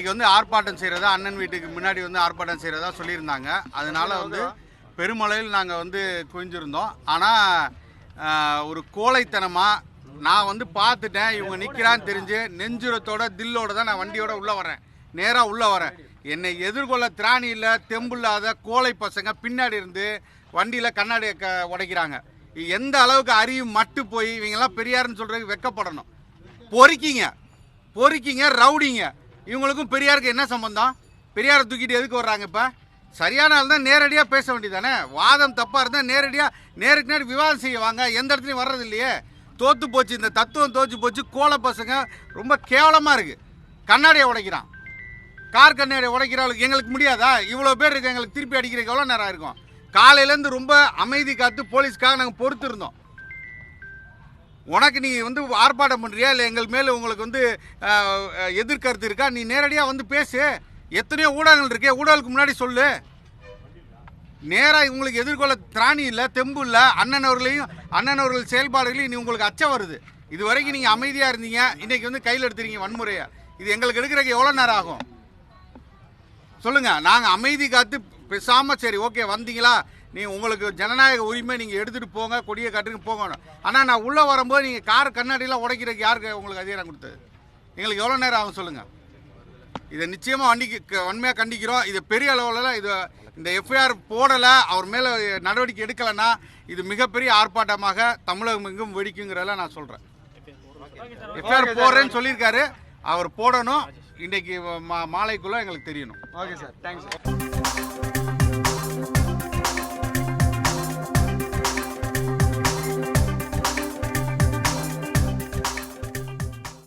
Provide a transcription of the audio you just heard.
இன்றைக்கி வந்து ஆர்ப்பாட்டம் செய்கிறதா அண்ணன் வீட்டுக்கு முன்னாடி வந்து ஆர்ப்பாட்டம் செய்கிறதா சொல்லியிருந்தாங்க. அதனால் வந்து பெருமளவில் நாங்கள் வந்து குவிஞ்சிருந்தோம். ஆனால் ஒரு கோழைத்தனமாக நான் வந்து பார்த்துட்டேன், இவங்க நிற்கிறான்னு தெரிஞ்சு நெஞ்சுரத்தோட தில்லோடு தான் நான் வண்டியோட உள்ளே வரேன், நேராக உள்ளே வரேன். என்னை எதிர்கொள்ள திராணி இல்லை, தெம்பில்லாத கோழை பசங்க பின்னாடி இருந்து வண்டியில் கண்ணாடியை உடைக்கிறாங்க. எந்த அளவுக்கு அறிவு மட்டு போய் இவங்கெல்லாம் பெரியாருன்னு சொல்கிறதுக்கு வெக்கப்படணும். பொறிக்கிங்க ரவுடிங்க. இவங்களுக்கும் பெரியாருக்கு என்ன சம்பந்தம்? பெரியாரை தூக்கிட்டு எதுக்கு வர்றாங்க? இப்போ சரியான ஆள் தான் நேரடியாக பேச வேண்டியதானே. வாதம் தப்பாக இருந்தால் நேரடியாக நேருக்கு நேரம் விவாதம் செய்ய வாங்க. எந்த இடத்துலையும் வர்றது இல்லையே. தோற்று போச்சு, இந்த தத்துவம் தோற்று போச்சு. கோலை பசங்க ரொம்ப கேவலமாக இருக்குது. கண்ணாடியை உடைக்கிறான், கார் கண்ணாடியை உடைக்கிறாளுக்கு எங்களுக்கு முடியாதா? இவ்வளோ பேர் இருக்கு, எங்களுக்கு திருப்பி அடிக்கிறதுக்கு எவ்வளோ நேரம் இருக்கும்? காலையிலேருந்து ரொம்ப அமைதி காத்து போலீஸ்க்காக நாங்கள் பொறுத்து இருந்தோம். உனக்கு நீ வந்து ஆர்ப்பாட்டம் பண்ணுறியா இல்லை எங்கள் மேலே உங்களுக்கு வந்து எதிர்கருத்து இருக்கா? நீ நேரடியாக வந்து பேசு. எத்தனையோ ஊடகங்கள் இருக்கே, ஊடகங்களுக்கு முன்னாடி சொல்லு. நேராக உங்களுக்கு எதிர்கொள்ள திராணி இல்லை, தெம்பு இல்லை. அண்ணன் அவர்கள் செயல்பாடுகளையும் நீ உங்களுக்கு அச்சம் வருது. இது வரைக்கும் நீங்கள் அமைதியாக இருந்தீங்க, இன்றைக்கி வந்து கையில் எடுத்துறீங்க வன்முறையை. இது எங்களுக்கு எடுக்கிறதுக்கு எவ்வளோ நேரம் ஆகும் சொல்லுங்கள்? நாங்கள் அமைதி காத்து பேசாமல் சரி ஓகே வந்தீங்களா, நீ உங்களுக்கு ஜனநாயக உரிமை நீங்கள் எடுத்துகிட்டு போங்க, கொடியை காட்டுங்க போகணும். ஆனால் நான் உள்ளே வரும்போது நீங்கள் கார் கண்ணாடியெலாம் உடைக்கிறதுக்கு யாருக்கு உங்களுக்கு அதிகாரம் கொடுத்தது? எங்களுக்கு எவ்வளோ நேரம் ஆகும் சொல்லுங்கள்? இதை நிச்சயமாக வன்மையாக கண்டிக்கிறோம். இது பெரிய அளவில் இந்த எஃப்ஐஆர் போடலை, அவர் மேலே நடவடிக்கை எடுக்கலைன்னா இது மிகப்பெரிய ஆர்ப்பாட்டமாக தமிழகம் எங்கும் வெடிக்குங்கிறத நான் சொல்கிறேன். எஃப்ஐஆர் போடுறேன்னு சொல்லியிருக்காரு, அவர் போடணும். இன்றைக்கு மாலைக்குள்ளே எங்களுக்கு தெரியணும். Okay sir, thanks sir.